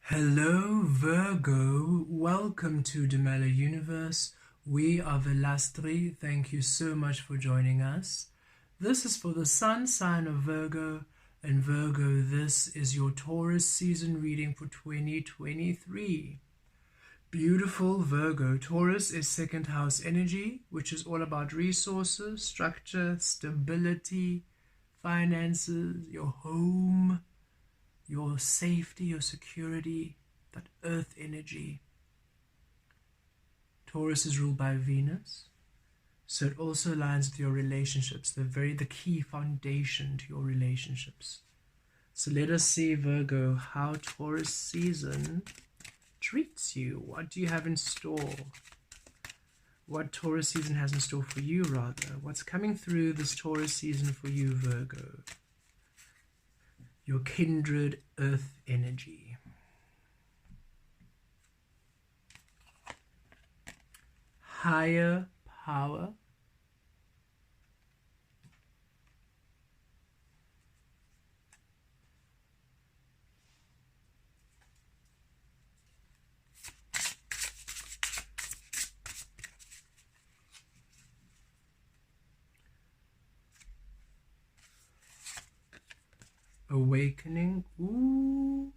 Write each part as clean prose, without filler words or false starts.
Hello Virgo, welcome to the Mela Universe. We are Velastri, thank you so much for joining us. This is for the Sun sign of Virgo, and Virgo, this is your Taurus season reading for 2023. Beautiful Virgo, Taurus is second house energy, which is all about resources, structure, stability, finances, your home, your safety, your security, that earth energy. Taurus is ruled by Venus, so it also aligns with your relationships, the key foundation to your relationships. So let us see, Virgo, how Taurus season treats you. What do you have in store? What Taurus season has in store for you, rather? What's coming through this Taurus season for you, Virgo? Your kindred earth energy. Higher power. Awakening. Ooh.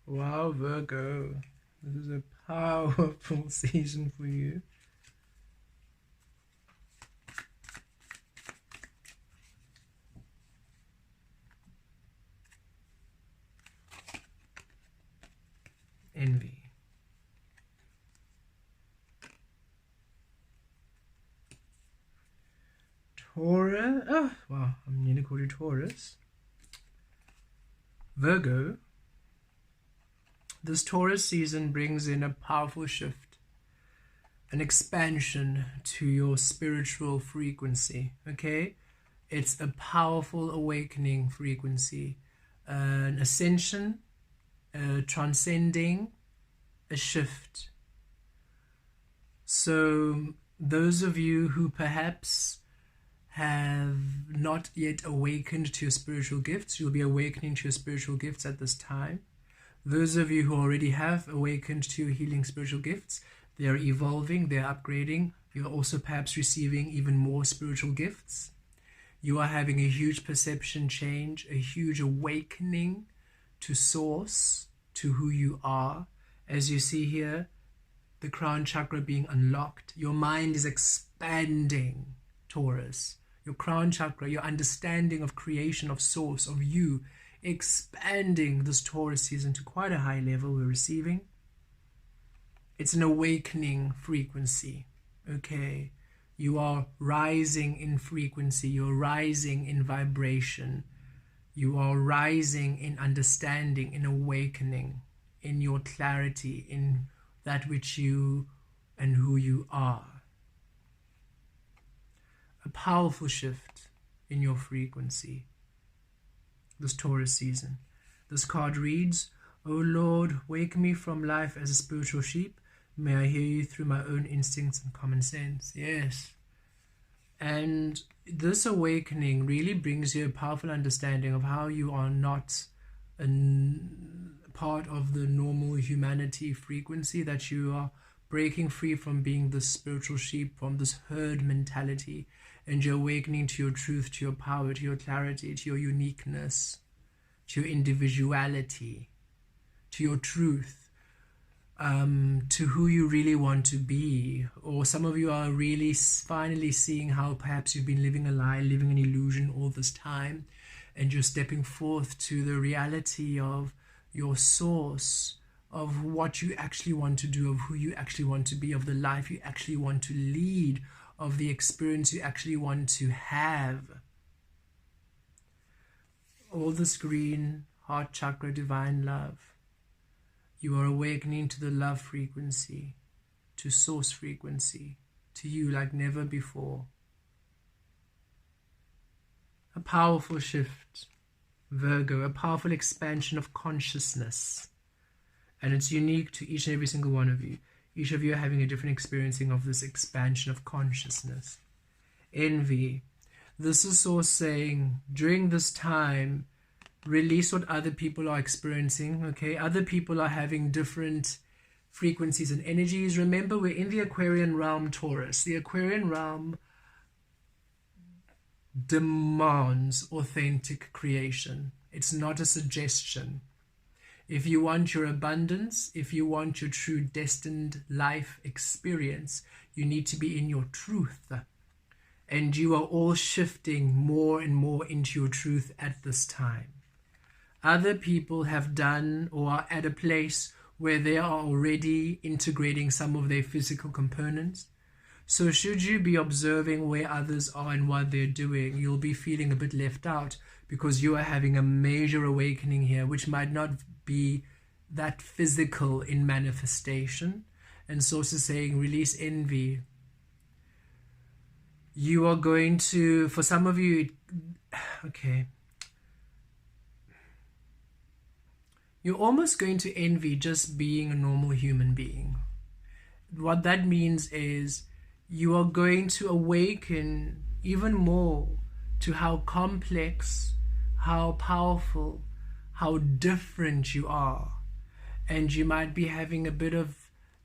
Wow, Virgo. This is a powerful season for you. Envy. Taurus. Oh, wow. I'm nearly called you Taurus. Virgo, this Taurus season brings in a powerful shift, an expansion to your spiritual frequency, okay? It's a powerful awakening frequency, an ascension, transcending, a shift. So those of you who perhaps have not yet awakened to your spiritual gifts, you'll be awakening to your spiritual gifts at this time. Those of you who already have awakened to your healing spiritual gifts, they are evolving, they're upgrading. You're also perhaps receiving even more spiritual gifts. You are having a huge perception change, a huge awakening to source, to who you are. As you see here, the crown chakra being unlocked. Your mind is expanding, Taurus. Your crown chakra, your understanding of creation, of source, of you, expanding this Taurus season to quite a high level we're receiving. It's an awakening frequency, okay? You are rising in frequency, you're rising in vibration, you are rising in understanding, in awakening, in your clarity, in that which you and who you are. A powerful shift in your frequency this Taurus season. This card reads, "O Lord, wake me from life as a spiritual sheep. May I hear you through my own instincts and common sense." Yes. And this awakening really brings you a powerful understanding of how you are not a part of the normal humanity frequency, that you are breaking free from being this spiritual sheep, from this herd mentality, and you're awakening to your truth, to your power, to your clarity, to your uniqueness, to your individuality, to your truth, to who you really want to be. Or some of you are really finally seeing how perhaps you've been living a lie, living an illusion all this time, and you're stepping forth to the reality of your source, of what you actually want to do, of who you actually want to be, of the life you actually want to lead, of the experience you actually want to have. All this green, heart chakra, divine love. You are awakening to the love frequency, to source frequency, to you like never before. A powerful shift, Virgo, a powerful expansion of consciousness. And it's unique to each and every single one of you. Each of you are having a different experiencing of this expansion of consciousness. Envy. This is Source saying, during this time, Release what other people are experiencing, okay? Other people are having different frequencies and energies. Remember, we're in the Aquarian realm, Taurus. The Aquarian realm demands authentic creation. It's not a suggestion. If you want your abundance, if you want your true destined life experience, you need to be in your truth. And you are all shifting more and more into your truth at this time. Other people have done or are at a place where they are already integrating some of their physical components. So should you be observing where others are and what they're doing, you'll be feeling a bit left out because you are having a major awakening here, which might not be that physical in manifestation. And Source is saying, release envy. You are going to, for some of you, okay, you're almost going to envy just being a normal human being. What that means is you are going to awaken even more to how complex, how powerful, how different you are. And you might be having a bit of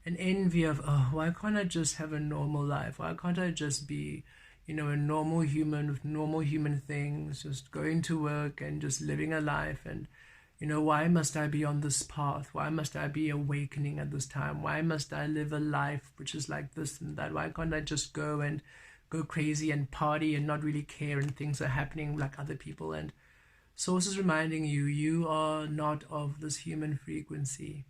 an envy of, oh, why can't I just have a normal life? Why can't I just be, a normal human with normal human things, just going to work and just living a life? And, why must I be on this path? Why must I be awakening at this time? Why must I live a life which is like this and that? Why can't I just go crazy and party and not really care and things are happening like other people? And Source is reminding you, you are not of this human frequency.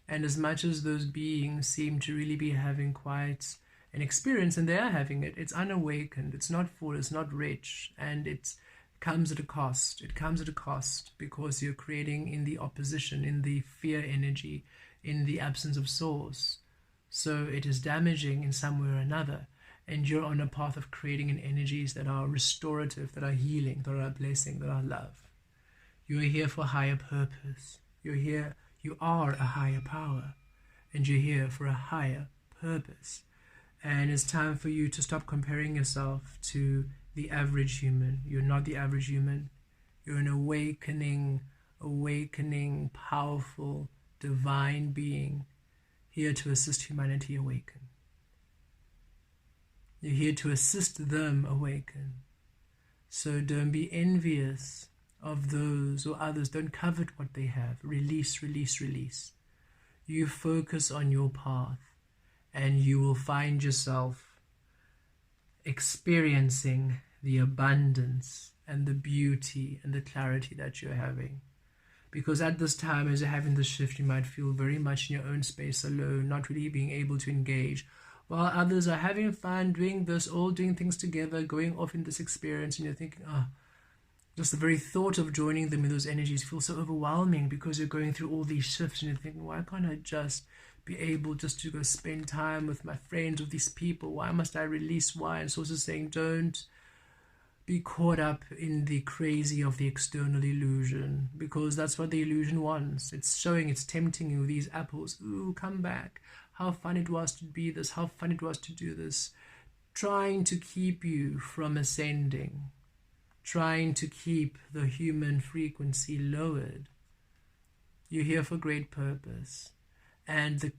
And as much as those beings seem to really be having quite an experience, and they are having it, it's unawakened, it's not full, it's not rich, and it comes at a cost. It comes at a cost because you're creating in the opposition, in the fear energy, in the absence of Source. So it is damaging in some way or another. And you're on a path of creating in energies that are restorative, that are healing, that are blessing, that are love. You are here for higher purpose. You are a higher power, and you're here for a higher purpose. And it's time for you to stop comparing yourself to the average human. You're not the average human. You're an awakening, powerful, divine being, here to assist humanity awaken. You're here to assist them awaken. So don't be envious of those or others. Don't covet what they have. Release, release, release. You focus on your path, and you will find yourself experiencing the abundance and the beauty and the clarity that you're having. Because at this time, as you're having this shift, you might feel very much in your own space alone, not really being able to engage, while others are having fun, doing this, all doing things together, going off in this experience, and you're thinking, just the very thought of joining them in those energies feels so overwhelming because you're going through all these shifts, and you're thinking, why can't I just be able just to go spend time with my friends, with these people? Why must I release why? And Source is saying, don't be caught up in the crazy of the external illusion, because that's what the illusion wants. It's showing, it's tempting you, these apples. Ooh, come back. How fun it was to be this. How fun it was to do this. Trying to keep you from ascending. Trying to keep the human frequency lowered. You're here for great purpose. And the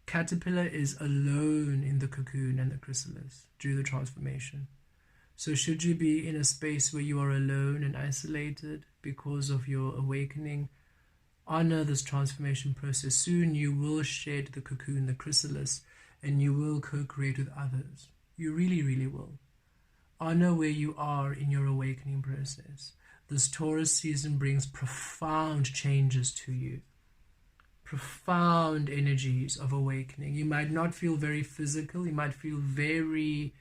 caterpillar is alone in the cocoon and the chrysalis through the transformation. So should you be in a space where you are alone and isolated because of your awakening, honor this transformation process. Soon you will shed the cocoon, the chrysalis, and you will co-create with others. You really, really will. Honor where you are in your awakening process. This Taurus season brings profound changes to you. Profound energies of awakening. You might not feel very physical. You might feel very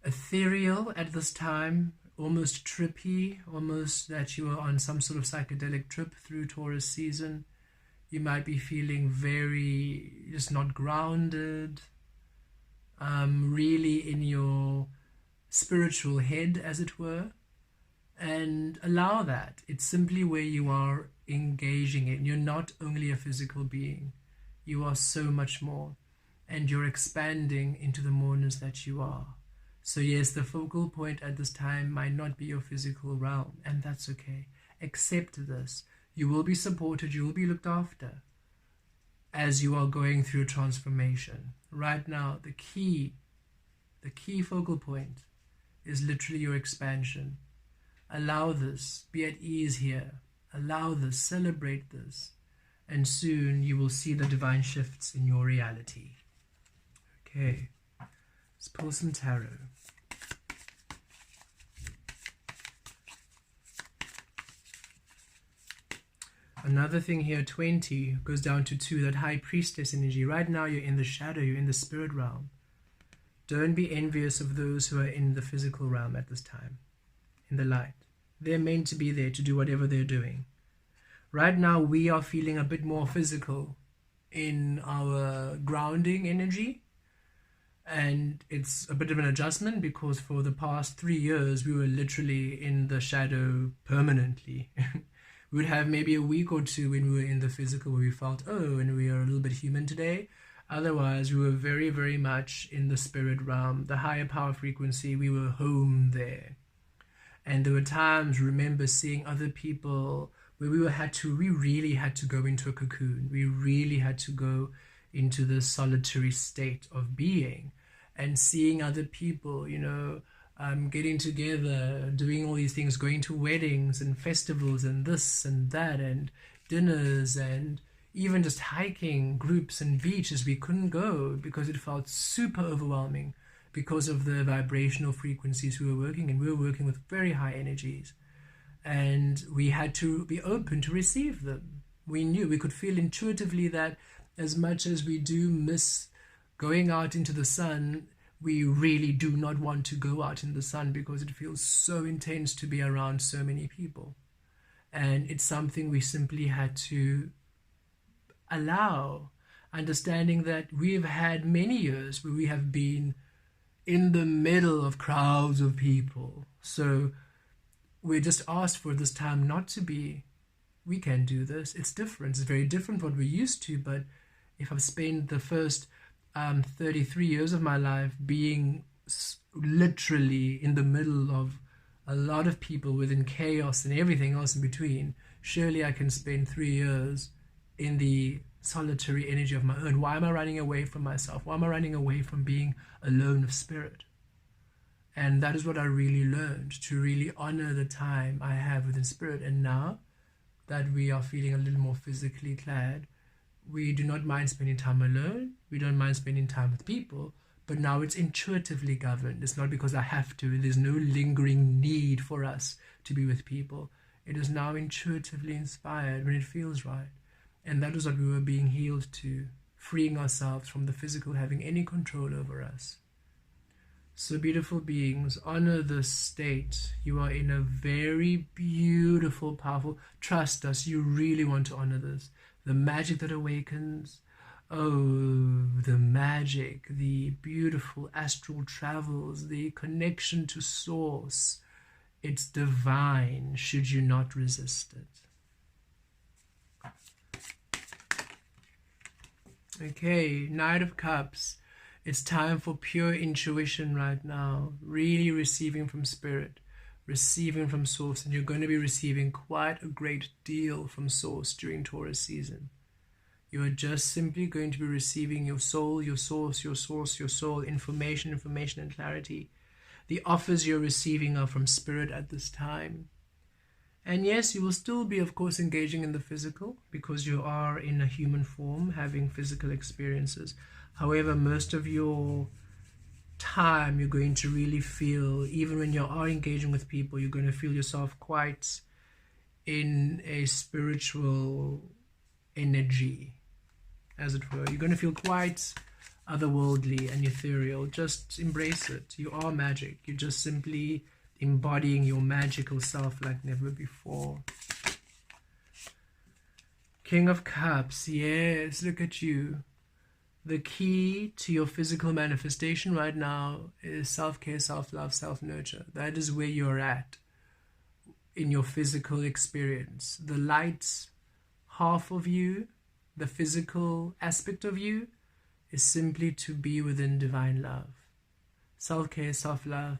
ethereal at this time, almost trippy, almost that you are on some sort of psychedelic trip through Taurus season. You might be feeling very just not grounded, really in your spiritual head, as it were. And allow that. It's simply where you are engaging it. You're not only a physical being. You are so much more. And you're expanding into the moreness that you are. So yes, the focal point at this time might not be your physical realm, and that's okay. Accept this. You will be supported, you will be looked after as you are going through a transformation. Right now, the key focal point is literally your expansion. Allow this, be at ease here. Allow this, celebrate this, and soon you will see the divine shifts in your reality. Okay, let's pull some tarot. Another thing here, 20 goes down to 2, that high priestess energy. Right now you're in the shadow, you're in the spirit realm. Don't be envious of those who are in the physical realm at this time, in the light. They're meant to be there to do whatever they're doing. Right now we are feeling a bit more physical in our grounding energy, and it's a bit of an adjustment because for the past 3 years we were literally in the shadow permanently. We would have maybe a week or two when we were in the physical where we felt, oh, and we are a little bit human today. Otherwise, we were very, very much in the spirit realm, the higher power frequency. We were home there. And there were times, remember, seeing other people where we really had to go into a cocoon. We really had to go into the solitary state of being, and seeing other people, getting together, doing all these things, going to weddings and festivals and this and that and dinners, and even just hiking groups and beaches. We couldn't go because it felt super overwhelming because of the vibrational frequencies we were working in. We were working with very high energies, and we had to be open to receive them. We knew, we could feel intuitively that as much as we do miss going out into the sun, we really do not want to go out in the sun because it feels so intense to be around so many people. And it's something we simply had to allow, understanding that we've had many years where we have been in the middle of crowds of people. So we're just asked for this time not to be. We can do this. It's different. It's very different from what we're used to. But if I've spent the first 33 years of my life being literally in the middle of a lot of people within chaos and everything else in between, surely I can spend 3 years in the solitary energy of my own. Why am I running away from myself? Why am I running away from being alone of spirit? And that is what I really learned, to really honor the time I have within spirit. And now that we are feeling a little more physically clad, we do not mind spending time alone. We don't mind spending time with people, but now it's intuitively governed. It's not because I have to. There's no lingering need for us to be with people. It is now intuitively inspired when it feels right. And that is what we were being healed to, freeing ourselves from the physical having any control over us. So beautiful beings, honor this state. You are in a very beautiful, powerful, trust us, you really want to honor this. The magic that awakens, oh, the magic, the beautiful astral travels, the connection to source. It's divine, should you not resist it. Okay, Knight of Cups. It's time for pure intuition right now, really receiving from spirit, receiving from source, and you're going to be receiving quite a great deal from source during Taurus season. You are just simply going to be receiving your soul, your source, your soul, information and clarity. The offers you're receiving are from spirit at this time. And yes, you will still be, of course, engaging in the physical because you are in a human form, having physical experiences. However, most of your time you're going to really feel, even when you are engaging with people, you're going to feel yourself quite in a spiritual energy, as it were. You're going to feel quite otherworldly and ethereal. Just embrace it. You are magic. You're just simply embodying your magical self like never before. King of Cups. Yes, look at you. The key to your physical manifestation right now is self-care, self-love, self-nurture. That is where you're at in your physical experience. The light half of you, the physical aspect of you, is simply to be within divine love. Self-care, self-love.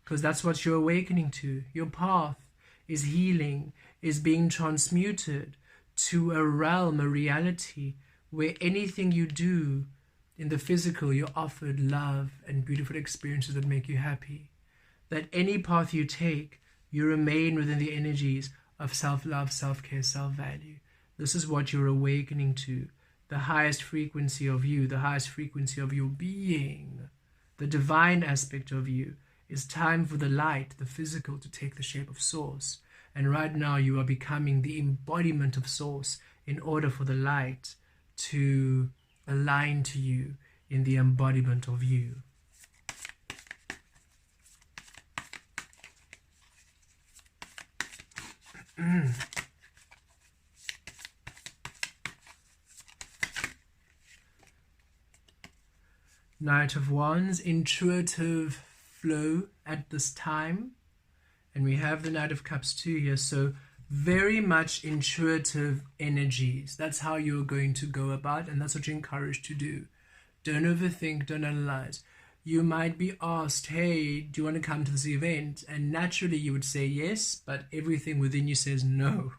Because that's what you're awakening to. Your path is healing, is being transmuted to a realm, a reality, where anything you do in the physical, you're offered love and beautiful experiences that make you happy. That any path you take, you remain within the energies of self-love, self-care, self-value. This is what you're awakening to, the highest frequency of you, the highest frequency of your being, the divine aspect of you. It's time for the light, the physical, to take the shape of Source. And right now you are becoming the embodiment of Source in order for the light to align to you in the embodiment of you. Knight of Wands, intuitive flow at this time. And we have the Knight of Cups too here, so very much intuitive energies. That's how you're going to go about, and that's what you're encouraged to do. Don't overthink, don't analyze. You might be asked, hey, do you want to come to this event? And naturally you would say yes, but everything within you says no.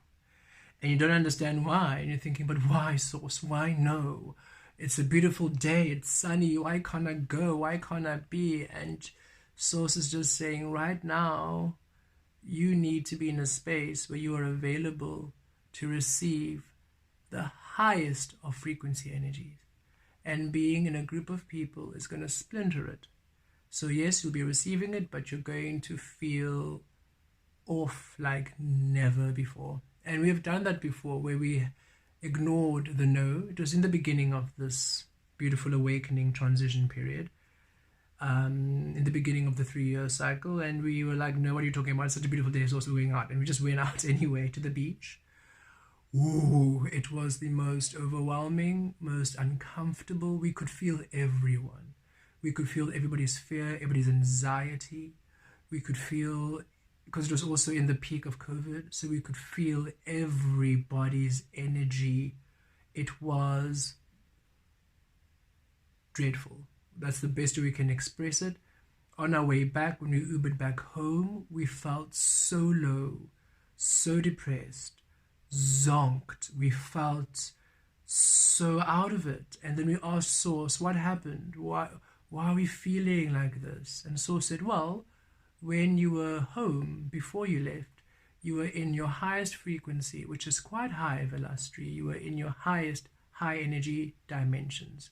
And you don't understand why. And you're thinking, but why, Source? Why no? It's a beautiful day, it's sunny, why can't I go? Why can't I be? And Source is just saying, right now, you need to be in a space where you are available to receive the highest of frequency energies. And being in a group of people is going to splinter it. So yes, you'll be receiving it, but you're going to feel off like never before. And we have done that before, where we ignored the no. It was in the beginning of this beautiful awakening transition period. In the beginning of the 3-year cycle, and we were like, no, what are you talking about? It's such a beautiful day, it's also going out. And we just went out anyway to the beach. Ooh, it was the most overwhelming, most uncomfortable. We could feel everyone. We could feel everybody's fear, everybody's anxiety. We could feel, because it was also in the peak of COVID, so we could feel everybody's energy. It was dreadful. That's the best way we can express it. On our way back, when we Ubered back home, we felt so low, so depressed, zonked. We felt so out of it. And then we asked Source, what happened? Why are we feeling like this? And Source said, well, when you were home, before you left, you were in your highest frequency, which is quite high, Velastri. You were in your highest high energy dimensions.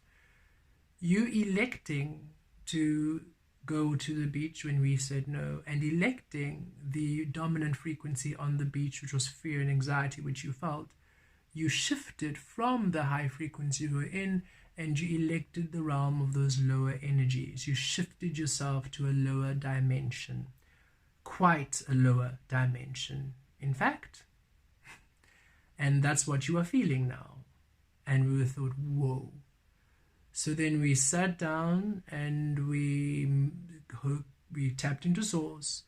You electing to go to the beach when we said no, and electing the dominant frequency on the beach, which was fear and anxiety, which you felt, you shifted from the high frequency you were in, and you elected the realm of those lower energies. You shifted yourself to a lower dimension, quite a lower dimension, in fact. And that's what you are feeling now. And we thought, whoa. So then we sat down and we tapped into Source,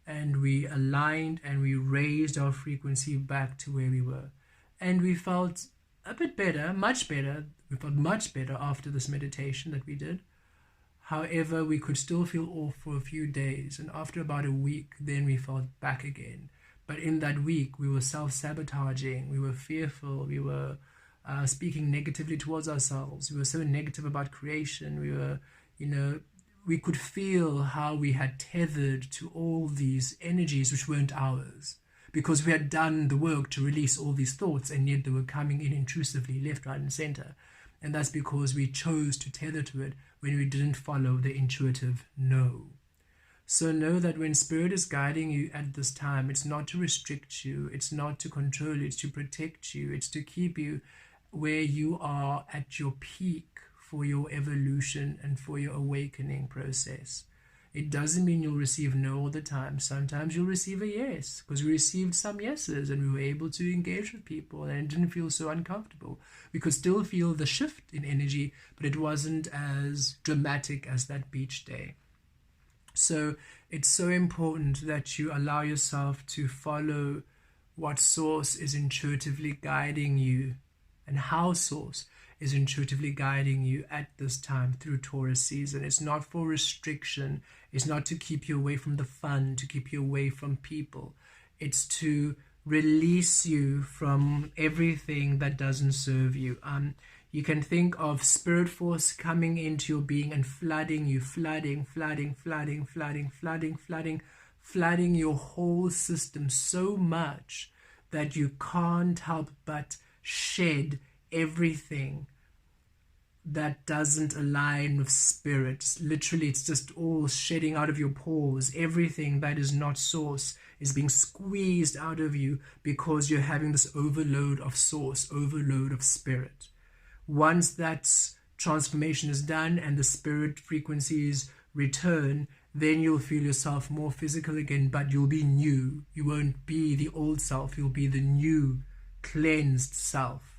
and we aligned and we raised our frequency back to where we were. And we felt a bit better, much better. We felt much better after this meditation that we did. However, we could still feel off for a few days. And after about a week, then we felt back again. But in that week, we were self-sabotaging. We were fearful. We were speaking negatively towards ourselves. We were so negative about creation. We were, we could feel how we had tethered to all these energies which weren't ours, because we had done the work to release all these thoughts, and yet they were coming in intrusively, left, right, and center. And that's because we chose to tether to it when we didn't follow the intuitive no. So know that when Spirit is guiding you at this time, it's not to restrict you, it's not to control you, it's to protect you, it's to keep you where you are at your peak for your evolution and for your awakening process. It doesn't mean you'll receive no all the time. Sometimes you'll receive a yes, because we received some yeses and we were able to engage with people and it didn't feel so uncomfortable. We could still feel the shift in energy, but it wasn't as dramatic as that beach day. So it's so important that you allow yourself to follow what Source is intuitively guiding you, and how Source is intuitively guiding you at this time through Taurus season. It's not for restriction. It's not to keep you away from the fun, to keep you away from people. It's to release you from everything that doesn't serve you. You can think of spirit force coming into your being and flooding you, flooding your whole system so much that you can't help but shed everything that doesn't align with spirit. Literally, it's just all shedding out of your pores. Everything that is not source is being squeezed out of you because you're having this overload of source, overload of spirit. Once that transformation is done and the spirit frequencies return, then you'll feel yourself more physical again, but you'll be new. You won't be the old self, you'll be the new, cleansed self.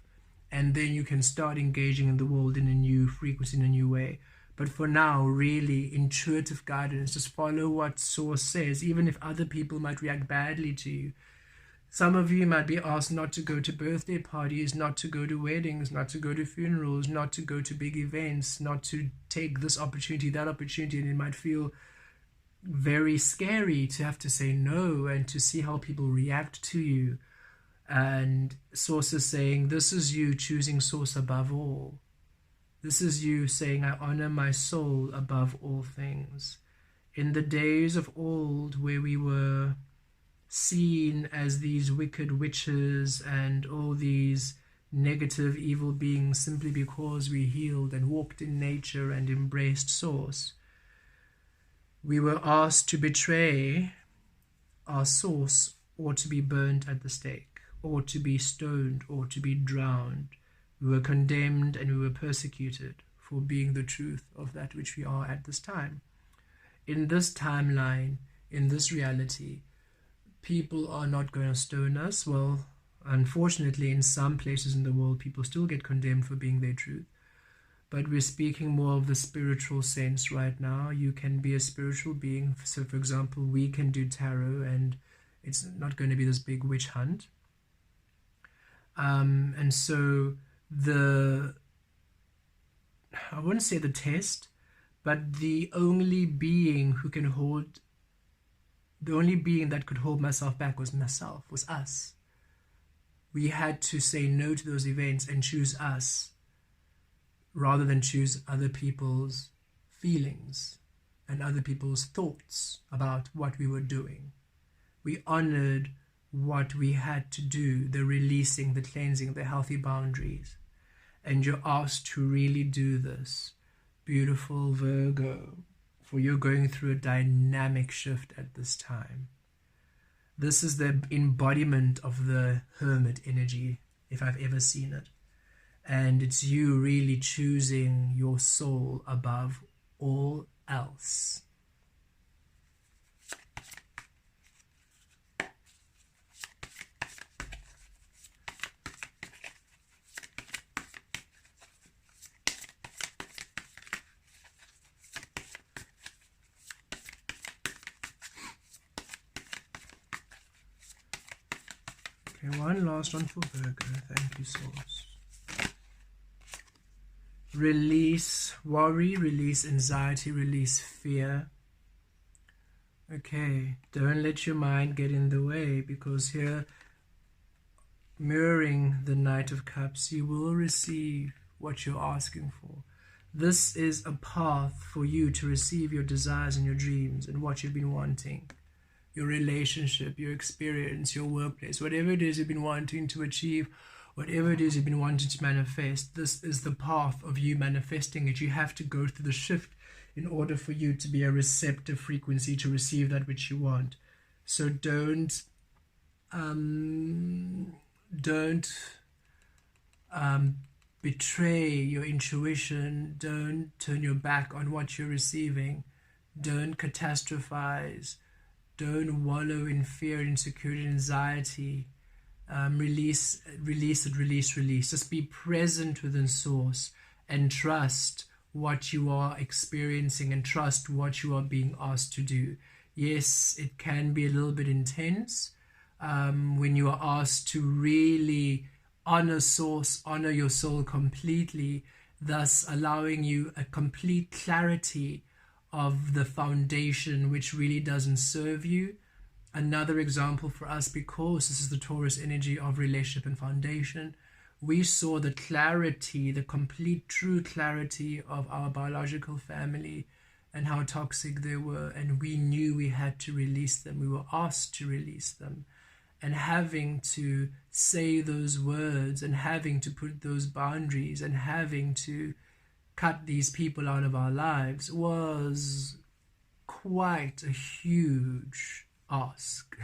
And then you can start engaging in the world in a new frequency, in a new way. But for now, really, intuitive guidance, just follow what Source says, even if other people might react badly to you. Some of you might be asked not to go to birthday parties, not to go to weddings, not to go to funerals, not to go to big events, not to take this opportunity, that opportunity, and it might feel very scary to have to say no and to see how people react to you. And Source is saying, this is you choosing Source above all. This is you saying, I honor my soul above all things. In the days of old where we were seen as these wicked witches and all these negative evil beings simply because we healed and walked in nature and embraced Source, we were asked to betray our Source or to be burnt at the stake, or to be stoned, or to be drowned. We were condemned and we were persecuted for being the truth of that which we are at this time. In this timeline, in this reality, people are not going to stone us. Well, unfortunately, in some places in the world, people still get condemned for being their truth. But we're speaking more of the spiritual sense right now. You can be a spiritual being. So, for example, we can do tarot, and it's not going to be this big witch hunt. And so I wouldn't say the test, but the only being that could hold myself back was myself, was us. We had to say no to those events and choose us rather than choose other people's feelings and other people's thoughts about what we were doing. We honored what we had to do, the releasing, the cleansing, the healthy boundaries. And you're asked to really do this, beautiful Virgo, for you're going through a dynamic shift at this time. This is the embodiment of the hermit energy, if I've ever seen it. And it's you really choosing your soul above all else. Okay, one last one for Virgo. Thank you, Source. Release worry, release anxiety, release fear. Okay, don't let your mind get in the way, because here, mirroring the Knight of Cups, you will receive what you're asking for. This is a path for you to receive your desires and your dreams and what you've been wanting. Your relationship, your experience, your workplace, whatever it is you've been wanting to achieve, whatever it is you've been wanting to manifest, this is the path of you manifesting it. You have to go through the shift in order for you to be a receptive frequency to receive that which you want. So don't betray your intuition. Don't turn your back on what you're receiving. Don't catastrophize. Don't wallow in fear, insecurity, anxiety. Release it. Just be present within Source and trust what you are experiencing and trust what you are being asked to do. Yes, it can be a little bit intense when you are asked to really honor Source, honor your soul completely, thus allowing you a complete clarity of the foundation which really doesn't serve you. Another example for us, because this is the Taurus energy of relationship and foundation, we saw the clarity, the complete true clarity of our biological family and how toxic they were, and we knew we had to release them. We were asked to release them, and having to say those words and having to put those boundaries and having to cut these people out of our lives was quite a huge ask.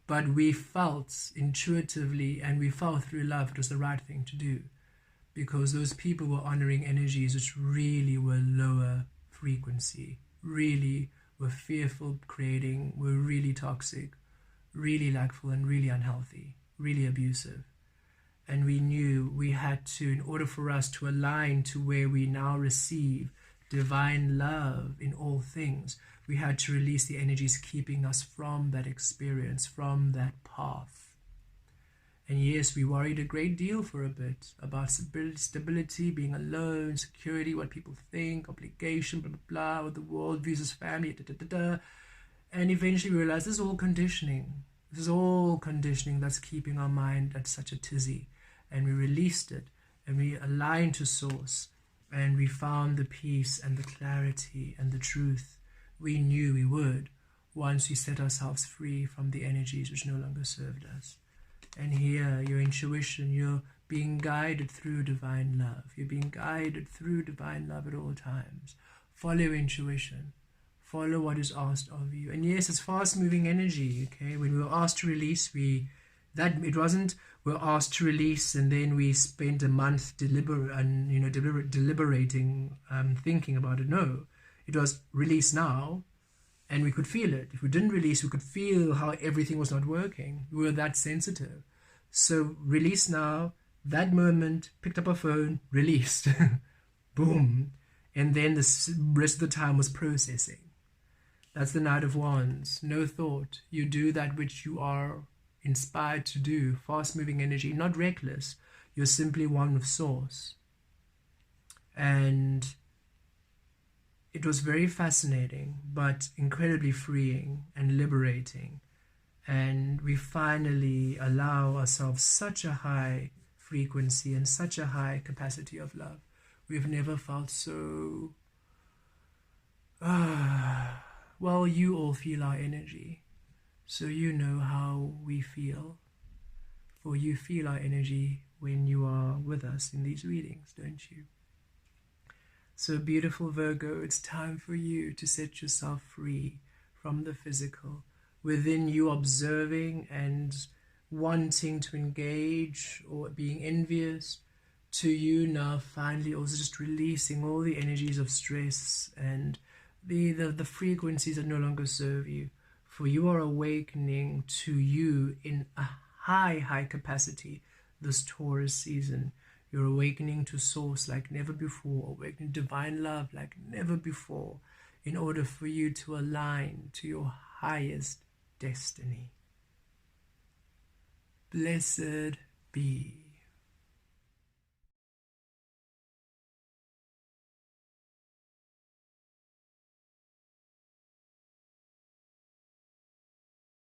But we felt intuitively and we felt through love it was the right thing to do, because those people were honoring energies which really were lower frequency, really were fearful creating, were really toxic, really lackful and really unhealthy, really abusive. And we knew we had to, in order for us to align to where we now receive divine love in all things, we had to release the energies keeping us from that experience, from that path. And yes, we worried a great deal for a bit about stability, being alone, security, what people think, obligation, blah, blah, blah, what the world views as family, da, da, da, da. And eventually we realized this is all conditioning. This is all conditioning that's keeping our mind at such a tizzy. And we released it, and we aligned to source, and we found the peace and the clarity and the truth we knew we would once we set ourselves free from the energies which no longer served us. And here, your intuition, you're being guided through divine love. You're being guided through divine love at all times. Follow intuition. Follow what is asked of you. And yes, it's fast-moving energy, okay? When we were asked to release, we're asked to release and then we spent a month deliberating, thinking about it. No, it was release now, and we could feel it. If we didn't release, we could feel how everything was not working. We were that sensitive. So release now, that moment, picked up a phone, released. Boom. And then the rest of the time was processing. That's the Knight of Wands. No thought. You do that which you are inspired to do. Fast-moving energy, not reckless. You're simply one with source. And it was very fascinating, but incredibly freeing and liberating. And we finally allow ourselves such a high frequency and such a high capacity of love. We've never felt so... well, you all feel our energy, so you know how we feel. For you feel our energy when you are with us in these readings, don't you? So beautiful Virgo, it's time for you to set yourself free from the physical. Within you observing and wanting to engage or being envious, to you now finally also just releasing all the energies of stress and the frequencies that no longer serve you. For you are awakening to you in a high capacity this Taurus season. You're awakening to source like never before, awakening divine love like never before, in order for you to align to your highest destiny. Blessed be.